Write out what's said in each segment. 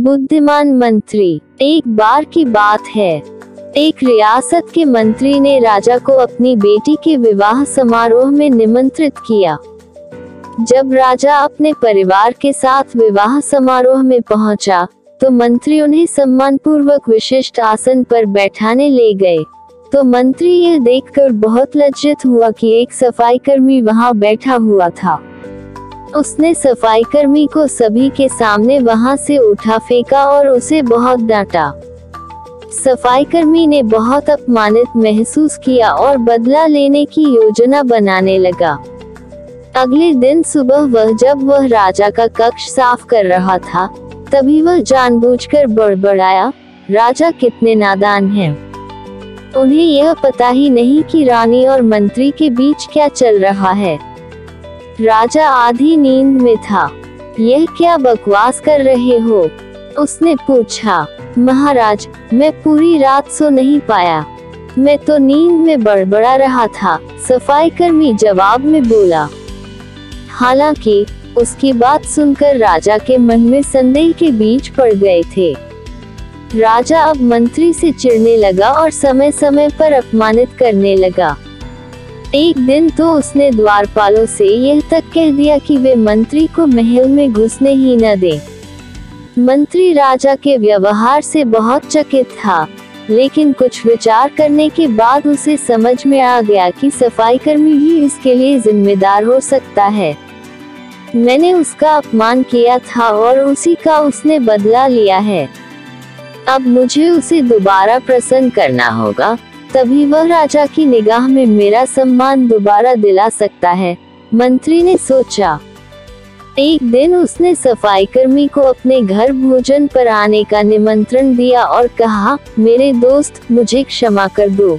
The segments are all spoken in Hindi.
बुद्धिमान मंत्री। एक बार की बात है, एक रियासत के मंत्री ने राजा को अपनी बेटी के विवाह समारोह में निमंत्रित किया। जब राजा अपने परिवार के साथ विवाह समारोह में पहुंचा, तो मंत्री उन्हें सम्मानपूर्वक विशिष्ट आसन पर बैठाने ले गए। तो मंत्री यह देखकर बहुत लज्जित हुआ कि एक सफाईकर्मी वहां बैठा हुआ था। उसने सफाईकर्मी को सभी के सामने वहां से उठा फेंका और उसे बहुत डांटा। सफाईकर्मी ने बहुत अपमानित महसूस किया और बदला लेने की योजना बनाने लगा। अगले दिन सुबह जब वह राजा का कक्ष साफ कर रहा था, तभी वह जानबूझकर बड़बड़ाया, राजा कितने नादान हैं। उन्हें यह पता ही नहीं कि रानी और मंत्री के बीच क्या चल रहा है। राजा आधी नींद में था। यह क्या बकवास कर रहे हो? उसने पूछा। महाराज, मैं पूरी रात सो नहीं पाया, मैं तो नींद में बड़बड़ा रहा था, सफाईकर्मी जवाब में बोला। हालांकि उसकी बात सुनकर राजा के मन में संदेह के बीज पड़ गए थे। राजा अब मंत्री से चिढ़ने लगा और समय समय पर अपमानित करने लगा। एक दिन तो उसने द्वारपालों से यह तक कह दिया कि वे मंत्री को महल में घुसने ही न दें। मंत्री राजा के व्यवहार से बहुत चकित था, लेकिन कुछ विचार करने के बाद उसे समझ में आ गया कि सफाईकर्मी ही इसके लिए जिम्मेदार हो सकता है। मैंने उसका अपमान किया था और उसी का उसने बदला लिया है। अब मुझे उसे दोबारा प्रसन्न करना होगा, तभी वह राजा की निगाह में मेरा सम्मान दोबारा दिला सकता है, मंत्री ने सोचा। एक दिन उसने सफाईकर्मी को अपने घर भोजन पर आने का निमंत्रण दिया और कहा, मेरे दोस्त, मुझे क्षमा कर दो।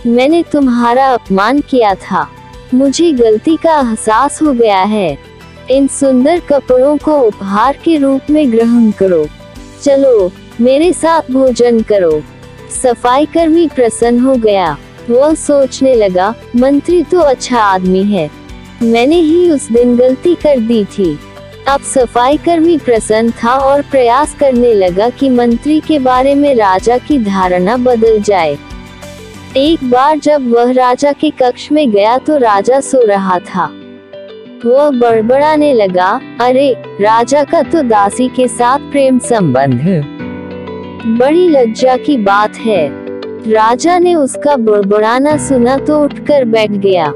मैंने तुम्हारा अपमान किया था, मुझे गलती का एहसास हो गया है। इन सुंदर कपड़ों को उपहार के रूप में ग्रहण करो। चलो मेरे साथ भोजन करो। सफाईकर्मी प्रसन्न हो गया। वह सोचने लगा, मंत्री तो अच्छा आदमी है, मैंने ही उस दिन गलती कर दी थी। अब सफाईकर्मी प्रसन्न था और प्रयास करने लगा कि मंत्री के बारे में राजा की धारणा बदल जाए। एक बार जब वह राजा के कक्ष में गया तो राजा सो रहा था। वह बड़बड़ाने लगा, अरे, राजा का तो दासी के साथ प्रेम संबंध है, बड़ी लज्जा की बात है। राजा ने उसका बड़बड़ाना सुना तो उठकर बैठ गया।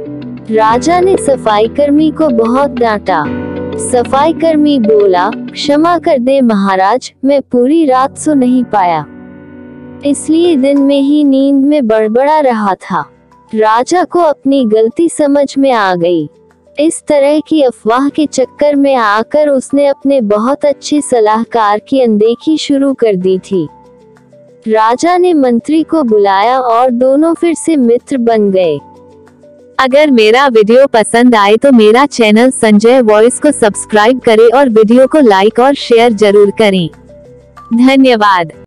राजा ने सफाईकर्मी को बहुत डांटा। सफाईकर्मी बोला, क्षमा कर दे महाराज, मैं पूरी रात सो नहीं पाया, इसलिए दिन में ही नींद में बड़बड़ा रहा था। राजा को अपनी गलती समझ में आ गई। इस तरह की अफवाह के चक्कर में आकर उसने अपने बहुत अच्छे सलाहकार की अनदेखी शुरू कर दी थी। राजा ने मंत्री को बुलाया और दोनों फिर से मित्र बन गए। अगर मेरा वीडियो पसंद आए तो मेरा चैनल संजय वॉइस को सब्सक्राइब करें और वीडियो को लाइक और शेयर जरूर करें। धन्यवाद।